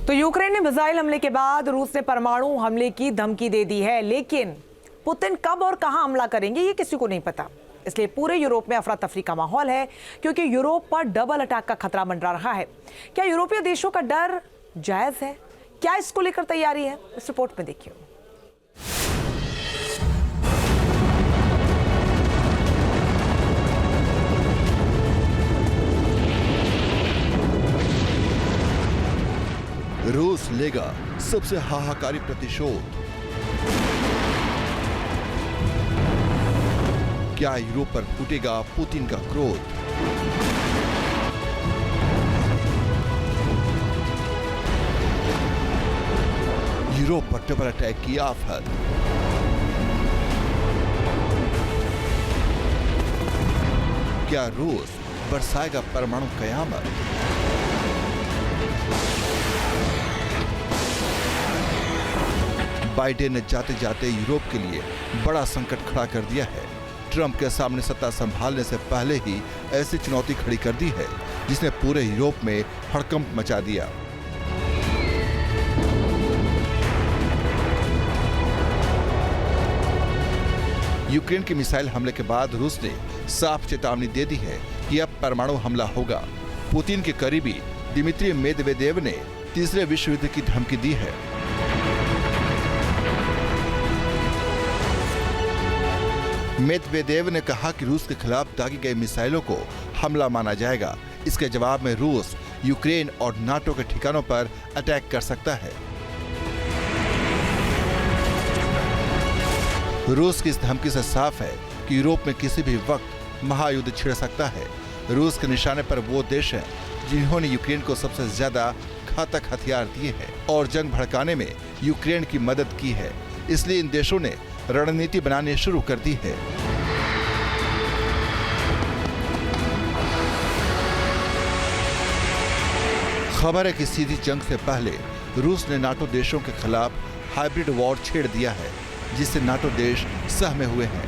तो यूक्रेन ने मिसाइल हमले के बाद रूस ने परमाणु हमले की धमकी दे दी है, लेकिन पुतिन कब और कहां हमला करेंगे ये किसी को नहीं पता। इसलिए पूरे यूरोप में अफरा तफरी का माहौल है, क्योंकि यूरोप पर डबल अटैक का खतरा मंडरा रहा है। क्या यूरोपीय देशों का डर जायज है? क्या इसको लेकर तैयारी है? इस रिपोर्ट में देखिए। रूस लेगा सबसे हाहाकारी प्रतिशोध। क्या यूरोप पर फूटेगा पुतिन का क्रोध? यूरोप पर डबल अटैक की आफत। क्या रूस बरसाएगा परमाणु कयामत? बाइडेन ने जाते जाते यूरोप के लिए बड़ा संकट खड़ा कर दिया है। ट्रंप के सामने सत्ता संभालने से पहले ही ऐसी चुनौती खड़ी कर दी है जिसने पूरे यूरोप में हड़कंप मचा दिया। यूक्रेन के मिसाइल हमले के बाद रूस ने साफ चेतावनी दे दी है कि अब परमाणु हमला होगा। पुतिन के करीबी दिमित्री मेदवेदेव ने तीसरे विश्व युद्ध की धमकी दी है। मेदवेदेव ने कहा कि रूस के खिलाफ दागी गई मिसाइलों को हमला माना जाएगा। इसके जवाब में रूस यूक्रेन और नाटो के ठिकानों पर अटैक कर सकता है। रूस की इस धमकी से साफ है कि यूरोप में किसी भी वक्त महायुद्ध छिड़ सकता है। रूस के निशाने पर वो देश हैं जिन्होंने यूक्रेन को सबसे ज्यादा घातक हथियार दिए हैं और जंग भड़काने में यूक्रेन की मदद की है। इसलिए इन देशों ने रणनीति बनानी शुरू कर दी है। खबर है कि सीधी जंग से पहले रूस ने नाटो देशों के खिलाफ हाइब्रिड वॉर छेड़ दिया है, जिससे नाटो देश सहमे हुए हैं।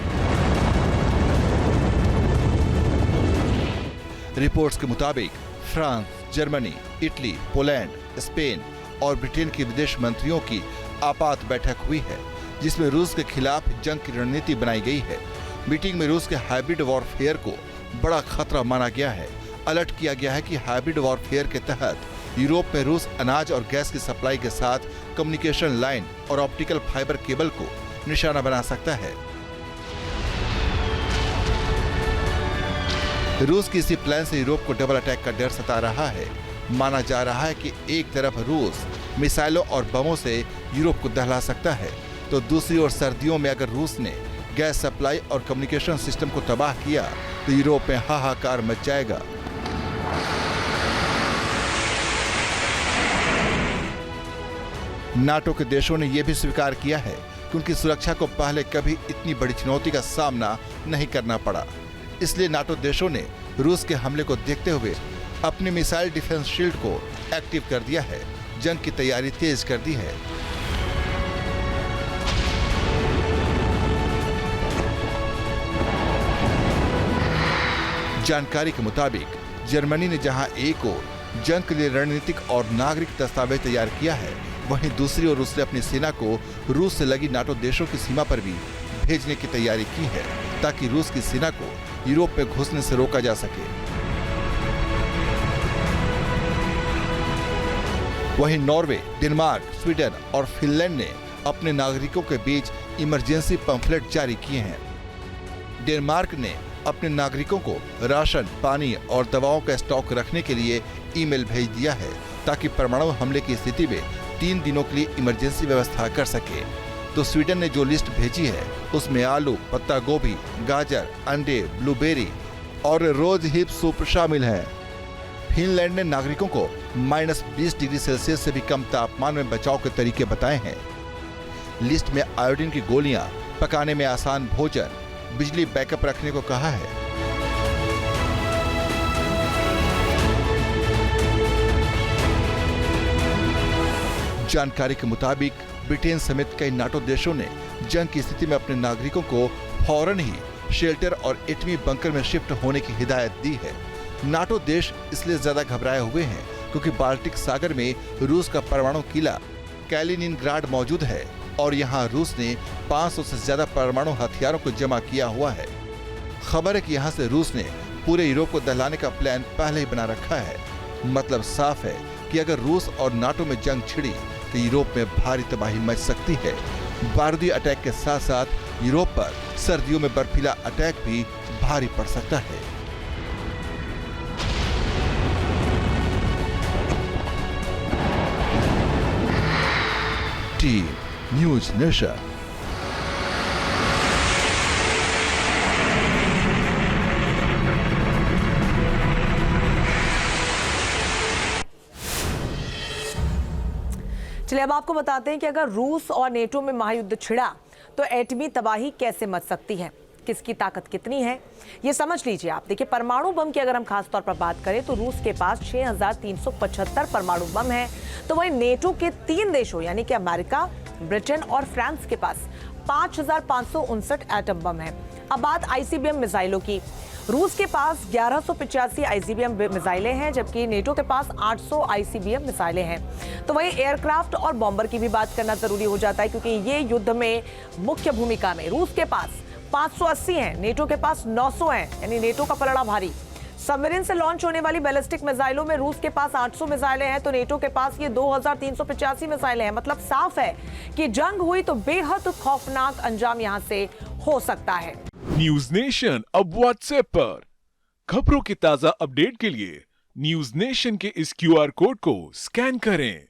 रिपोर्ट्स के मुताबिक France, Germany, Italy, Poland, Spain और ब्रिटेन के विदेश मंत्रियों की आपात बैठक हुई है, जिसमें रूस के खिलाफ जंग की रणनीति बनाई गई है। मीटिंग में रूस के हाइब्रिड वॉरफेयर को बड़ा खतरा माना गया है। अलर्ट किया गया है कि हाइब्रिड वॉरफेयर के तहत यूरोप में रूस अनाज और गैस की सप्लाई के साथ कम्युनिकेशन लाइन और ऑप्टिकल फाइबर केबल को निशाना बना सकता है। रूस की इसी प्लान से यूरोप को डबल अटैक का डर सता रहा है। माना जा रहा है कि एक तरफ रूस मिसाइलों और बमों से यूरोप को दहला सकता है, तो दूसरी ओर सर्दियों में अगर रूस ने गैस सप्लाई और कम्युनिकेशन सिस्टम को तबाह किया तो यूरोप में हाहाकार मच जाएगा। नाटो के देशों ने यह भी स्वीकार किया है कि उनकी सुरक्षा को पहले कभी इतनी बड़ी चुनौती का सामना नहीं करना पड़ा। इसलिए नाटो देशों ने रूस के हमले को देखते हुए अपनी मिसाइल डिफेंस शील्ड को एक्टिव कर दिया है, जंग की तैयारी तेज कर दी है। जानकारी के मुताबिक जर्मनी ने जहां एक ओर जंग के लिए रणनीतिक और नागरिक दस्तावेज तैयार किया है, वहीं दूसरी ओर उसने अपनी सेना को रूस से लगी नाटो देशों की सीमा पर भी भेजने की तैयारी की है, ताकि रूस की सेना को यूरोप में घुसने से रोका जा सके। वहीं नॉर्वे, डेनमार्क, स्वीडन और फिनलैंड ने अपने नागरिकों के बीच इमरजेंसी पंफलेट जारी किए हैं। डेनमार्क ने अपने नागरिकों को राशन, पानी और दवाओं का स्टॉक रखने के लिए ईमेल भेज दिया है, ताकि परमाणु हमले की स्थिति में 3 दिनों के लिए इमरजेंसी व्यवस्था कर सके। तो स्वीडन ने जो लिस्ट भेजी है उसमें आलू, पत्ता गोभी, गाजर, अंडे, ब्लूबेरी और रोज हिप सूप शामिल है। फिनलैंड ने नागरिकों को -20 डिग्री सेल्सियस से भी कम तापमान में बचाव के तरीके बताए हैं। लिस्ट में आयोडीन की गोलियां, पकाने में आसान भोजन, बिजली बैकअप रखने को कहा है। जानकारी के मुताबिक ब्रिटेन समेत कई नाटो देशों ने जंग की स्थिति में अपने नागरिकों को फौरन ही शेल्टर और एटमी बंकर में शिफ्ट होने की हिदायत दी है। नाटो देश इसलिए ज्यादा घबराए हुए हैं क्योंकि बाल्टिक सागर में रूस का परमाणु किला कैलिनिनग्राड मौजूद है और यहाँ रूस ने 500 से ज्यादा परमाणु हथियारों को जमा किया हुआ है। खबर है कि यहाँ से रूस ने पूरे यूरोप को दहलाने का प्लान पहले ही बना रखा है। मतलब साफ है कि अगर रूस और नाटो में जंग छिड़ी तो यूरोप में भारी तबाही मच सकती है। बारूदी अटैक के साथ साथ यूरोप पर सर्दियों में बर्फीला अटैक भी भारी पड़ सकता है। Team news nation. चलिए अब आपको बताते हैं कि अगर रूस और नेटो में महायुद्ध छिड़ा तो एटमी तबाही कैसे मच सकती है, किसकी ताकत कितनी है, ये समझ लीजिए आप। देखिए, परमाणु बम की अगर हम खास तौर पर बात करें तो रूस के पास 6,375 परमाणु बम है, तो वहीं नेटो के 3 देशों यानी कि अमेरिका, ब्रिटेन और फ्रांस के पास 5,559 एटम बम है। अब बात आईसीबीएम मिसाइलों की, रूस के पास 1185 आईसीबीएम मिसाइलें हैं, जबकि नेटो के पास 800 आईसीबीएम मिसाइलें हैं। तो वहीं एयरक्राफ्ट और बॉम्बर की भी बात करना जरूरी हो जाता है, क्योंकि ये युद्ध में मुख्य भूमिका में रूस के पास 580 हैं, नेटो के पास 900 हैं, यानी नेटो का पलड़ा भारी। सबमरीन से लॉन्च होने वाली बैलिस्टिक मिसाइलों में रूस के पास 800 मिसाइलें हैं, तो नेटो के पास ये 2,385 मिसाइलें हैं। मतलब साफ है कि जंग हुई तो बेहद खौफनाक अंजाम यहां से हो सकता है। न्यूज नेशन अब व्हाट्सएप पर खबरों की ताजा अपडेट के लिए न्यूज नेशन के इस क्यूआर कोड को स्कैन करें।